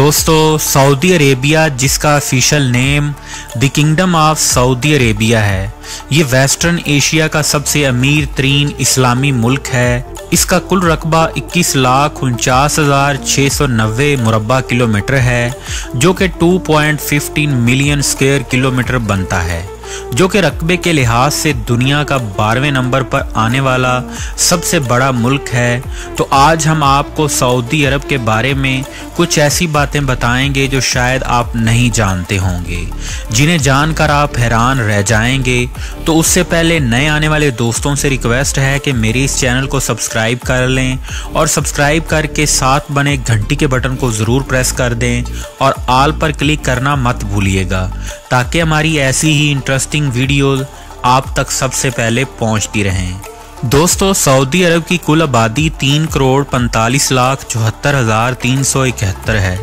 दोस्तों, Saudi Arabia, जिसका official name the kingdom of Saudi Arabia है, ये वेस्टर्न एशिया का सबसे अमीर तरीन इस्लामी मुल्क है। इसका कुल रकबा 21,49,690 मुरब्बा किलोमीटर है, जो कि 2.15 मिलियन स्क्वायर किलोमीटर बनता है, जो कि रकबे के लिहाज से दुनिया का 12वें नंबर पर आने वाला सबसे बड़ा मुल्क है। तो आज हम आपको सऊदी अरब के बारे में कुछ ऐसी बातें बताएंगे जो शायद आप नहीं जानते होंगे, जिन्हें जानकर आप हैरान रह जाएंगे। तो उससे पहले नए आने वाले दोस्तों से रिक्वेस्ट है कि मेरे इस चैनल को सब्सक्राइब कर लें और सब्सक्राइब करके साथ बने घंटी के बटन को ज़रूर प्रेस कर दें और ऑल पर क्लिक करना मत भूलिएगा, ताकि हमारी ऐसी ही इंटरेस्टिंग वीडियोस आप तक सबसे पहले पहुंचती रहें। दोस्तों, सऊदी अरब की कुल आबादी 3,45,74,371 है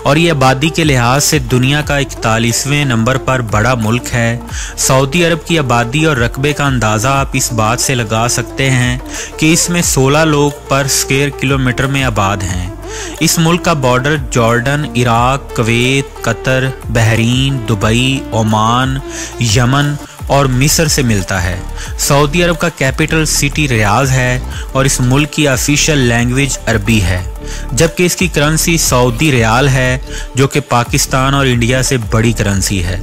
और ये आबादी के लिहाज से दुनिया का 41वें नंबर पर बड़ा मुल्क है। सऊदी अरब की आबादी और रकबे का अंदाज़ा आप इस बात से लगा सकते हैं कि इसमें 16 लोग पर स्क्वायर किलोमीटर में आबाद हैं। इस मुल्क का border Jordan, Iraq, Kuwait, Qatar, Bahrain, Dubai, Oman, Yemen और मिस्र से मिलता है। सऊदी अरब का कैपिटल सिटी रियाद है और इस मुल्क की ऑफिशियल लैंग्वेज अरबी है, जबकि इसकी करेंसी सऊदी रियाल है, जो कि पाकिस्तान और इंडिया से बड़ी करेंसी है।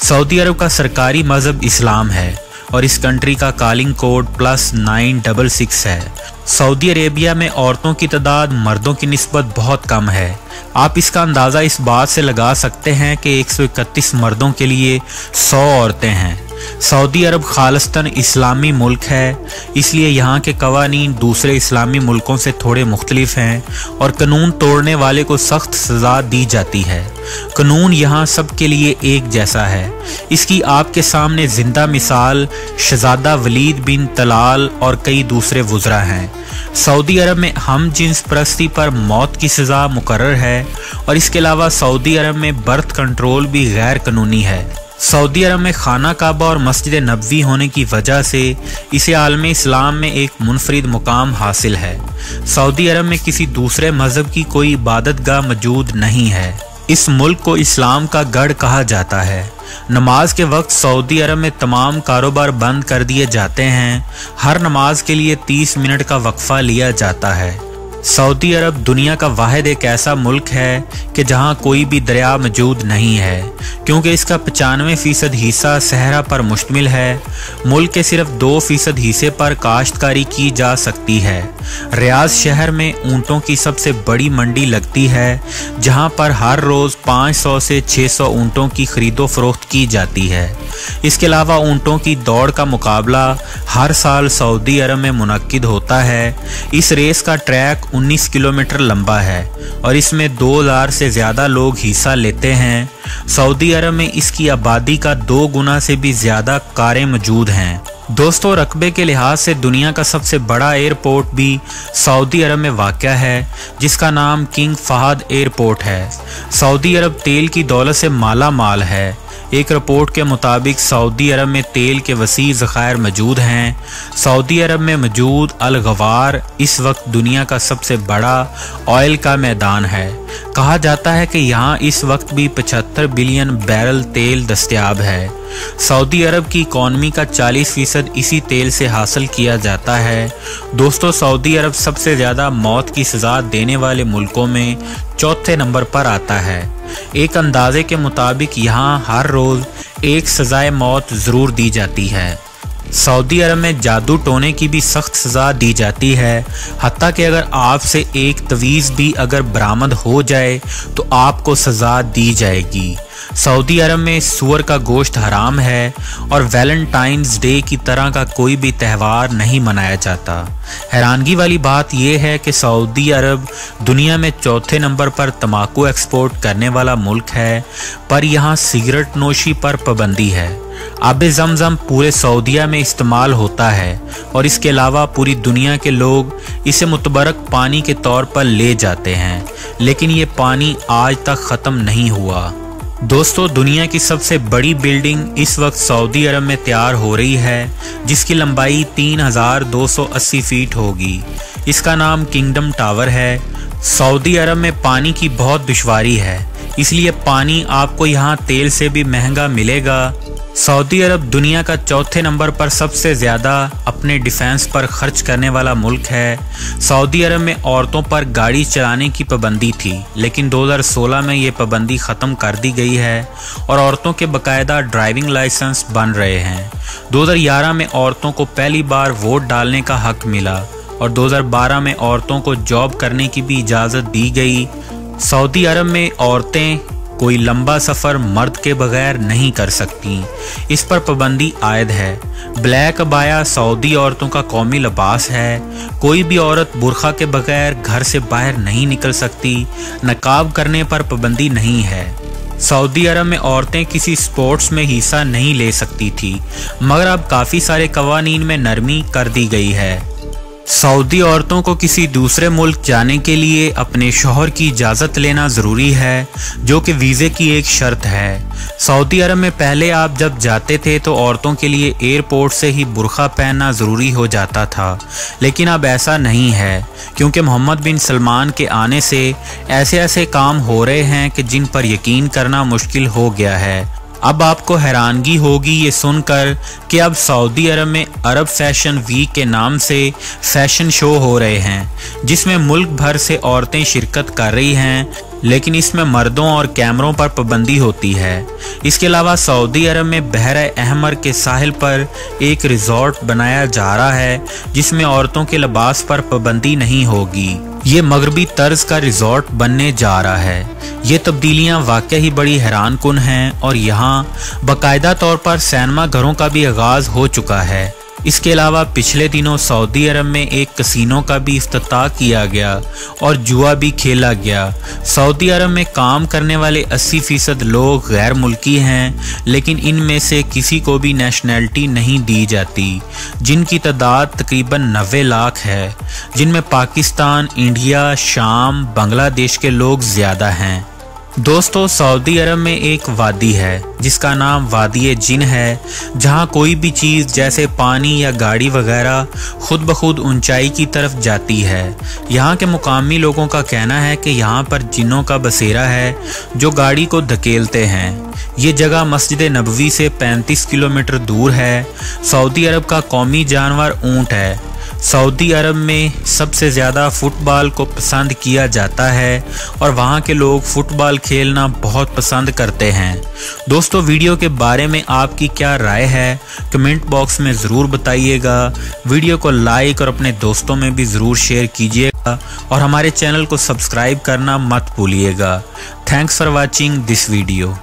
सऊदी अरब का सरकारी मजहब इस्लाम है और इस कंट्री का कॉलिंग कोड +966 है। सऊदी अरेबिया में औरतों की तादाद मर्दों की निस्बत बहुत कम है। आप इसका अंदाज़ा इस बात से लगा सकते हैं कि 131 मर्दों के लिए 100 औरतें हैं। सऊदी अरब खालिस्तान इस्लामी मुल्क है, इसलिए यहाँ के कवानीन दूसरे इस्लामी मुल्कों से थोड़े मुख्तलिफ हैं और कानून तोड़ने वाले को सख्त सज़ा दी जाती है। कानून यहाँ सब के लिए एक जैसा है। इसकी आपके सामने जिंदा मिसाल शहजादा वलीद बिन तलाल और कई दूसरे वुज़रा हैं। सऊदी अरब में हम जिन्स परस्ती पर मौत की सज़ा मुकर्रर है और इसके अलावा सऊदी अरब में बर्थ कंट्रोल भी गैर कानूनी है। सऊदी अरब में खाना काबा और मस्जिद नबवी होने की वजह से इसे आलम इस्लाम में एक मुनफरिद मुकाम हासिल है। सऊदी अरब में किसी दूसरे मजहब की कोई इबादतगाह मौजूद नहीं है। इस मुल्क को इस्लाम का गढ़ कहा जाता है। नमाज के वक्त सऊदी अरब में तमाम कारोबार बंद कर दिए जाते हैं। हर नमाज के लिए 30 मिनट का वक्फा लिया जाता है। सऊदी अरब दुनिया का वाहिद एक ऐसा मुल्क है कि जहां कोई भी दरिया मौजूद नहीं है, क्योंकि इसका 95% हिस्सा सहरा पर मुश्तमिल है। मुल्क के सिर्फ 2% हिस्से पर काश्तकारी की जा सकती है। रियाद शहर में ऊँटों की सबसे बड़ी मंडी लगती है, जहां पर हर रोज़ 500 से 600 ऊँटों की खरीदो फरोख्त की जाती है। इसके अलावा ऊँटों की दौड़ का मुकाबला हर साल सऊदी अरब में मुनक्किद होता है। इस रेस का ट्रैक 19 किलोमीटर लंबा है और इसमें 2000 से ज़्यादा लोग हिस्सा लेते हैं। सऊदी अरब में इसकी आबादी का 2 गुना से भी ज़्यादा कारें मौजूद हैं। दोस्तों, रकबे के लिहाज से दुनिया का सबसे बड़ा एयरपोर्ट भी सऊदी अरब में वाक़या है, जिसका नाम किंग फहद एयरपोर्ट है। सऊदी अरब तेल की दौलत से माला माल है। एक रिपोर्ट के मुताबिक सऊदी अरब में तेल के वसी ज़खायर मौजूद हैं। सऊदी अरब में मौजूद अल गवार इस वक्त दुनिया का सबसे बड़ा ऑयल का मैदान है। कहा जाता है कि यहाँ इस वक्त भी 75 बिलियन बैरल तेल दस्तयाब है। सऊदी अरब की इकॉनमी का 40% इसी तेल से हासिल किया जाता है। दोस्तों, सऊदी अरब सबसे ज़्यादा मौत की सज़ा देने वाले मुल्कों में 4थे नंबर पर आता है। एक अंदाजे के मुताबिक यहाँ हर रोज़ एक सज़ाए मौत ज़रूर दी जाती है। सऊदी अरब में जादू टोने की भी सख्त सज़ा दी जाती है। हत्ता कि अगर आपसे एक तवीज़ भी अगर बरामद हो जाए तो आपको सज़ा दी जाएगी। सऊदी अरब में सूअर का गोश्त हराम है और वैलेंटाइंस डे की तरह का कोई भी त्यौहार नहीं मनाया जाता। हैरानगी वाली बात यह है कि सऊदी अरब दुनिया में 4थे नंबर पर तंबाकू एक्सपोर्ट करने वाला मुल्क है, पर यहाँ सिगरेट नोशी पर पाबंदी है। आब ज़मज़म पूरे सऊदीया में इस्तेमाल होता है और इसके अलावा पूरी दुनिया के लोग इसे मुतबरक पानी के तौर पर ले जाते हैं, लेकिन ये पानी आज तक ख़त्म नहीं हुआ। दोस्तों, दुनिया की सबसे बड़ी बिल्डिंग इस वक्त सऊदी अरब में तैयार हो रही है, जिसकी लंबाई 3280 फीट होगी। इसका नाम किंगडम टावर है। सऊदी अरब में पानी की बहुत दुश्वारी है, इसलिए पानी आपको यहाँ तेल से भी महंगा मिलेगा। सऊदी अरब दुनिया का चौथे नंबर पर सबसे ज़्यादा अपने डिफेंस पर खर्च करने वाला मुल्क है। सऊदी अरब में औरतों पर गाड़ी चलाने की पाबंदी थी, लेकिन 2016 में ये पाबंदी ख़त्म कर दी गई है और औरतों के बाकायदा ड्राइविंग लाइसेंस बन रहे हैं। 2011 में औरतों को पहली बार वोट डालने का हक मिला और 2012 में औरतों को जॉब करने की भी इजाज़त दी गई। सऊदी अरब में औरतें कोई लंबा सफ़र मर्द के बगैर नहीं कर सकती, इस पर पाबंदी आयद है। ब्लैक अबाया सऊदी औरतों का कौमी लिबास है। कोई भी औरत बुर्खा के बगैर घर से बाहर नहीं निकल सकती। नकाब करने पर पाबंदी नहीं है। सऊदी अरब में औरतें किसी स्पोर्ट्स में हिस्सा नहीं ले सकती थी, मगर अब काफ़ी सारे कवानीन में नरमी कर दी गई है। सऊदी औरतों को किसी दूसरे मुल्क जाने के लिए अपने शौहर की इजाज़त लेना ज़रूरी है, जो कि वीज़े की एक शर्त है। सऊदी अरब में पहले आप जब जाते थे तो औरतों के लिए एयरपोर्ट से ही बुर्का पहनना ज़रूरी हो जाता था, लेकिन अब ऐसा नहीं है, क्योंकि मोहम्मद बिन सलमान के आने से ऐसे ऐसे काम हो रहे हैं कि जिन पर यकीन करना मुश्किल हो गया है। अब आपको हैरानगी होगी ये सुनकर कि अब सऊदी अरब में अरब फैशन वीक के नाम से फैशन शो हो रहे हैं, जिसमें मुल्क भर से औरतें शिरकत कर रही हैं, लेकिन इसमें मर्दों और कैमरों पर पाबंदी होती है। इसके अलावा सऊदी अरब में बहरा अहमर के साहिल पर एक रिजॉर्ट बनाया जा रहा है, जिसमें औरतों के लिबास पर पाबंदी नहीं होगी। ये मगरबी तर्ज का रिजॉर्ट बनने जा रहा है। ये तब्दीलियां वाकई ही बड़ी हैरान कुन हैं और यहाँ बाकायदा तौर पर सिनेमा घरों का भी आगाज़ हो चुका है। इसके अलावा पिछले दिनों सऊदी अरब में एक कसिनो का भी इफ्तिताह किया गया और जुआ भी खेला गया। सऊदी अरब में काम करने वाले 80% लोग गैर मुल्की हैं, लेकिन इनमें से किसी को भी नेशनैलिटी नहीं दी जाती, जिनकी तादाद तकरीबन 90 लाख है, जिनमें पाकिस्तान, इंडिया, शाम, बांग्लादेश के लोग ज़्यादा हैं। दोस्तों, सऊदी अरब में एक वादी है जिसका नाम वादी जिन है, जहां कोई भी चीज़ जैसे पानी या गाड़ी वगैरह खुद ब खुद ऊंचाई की तरफ जाती है। यहां के मुकामी लोगों का कहना है कि यहां पर जिन्नों का बसेरा है जो गाड़ी को धकेलते हैं। ये जगह मस्जिद नबवी से 35 किलोमीटर दूर है। सऊदी अरब का कौमी जानवर ऊंट है। सऊदी अरब में सबसे ज़्यादा फुटबॉल को पसंद किया जाता है और वहाँ के लोग फुटबॉल खेलना बहुत पसंद करते हैं। दोस्तों, वीडियो के बारे में आपकी क्या राय है कमेंट बॉक्स में ज़रूर बताइएगा। वीडियो को लाइक और अपने दोस्तों में भी ज़रूर शेयर कीजिएगा और हमारे चैनल को सब्सक्राइब करना मत भूलिएगा। Thanks for watching this video.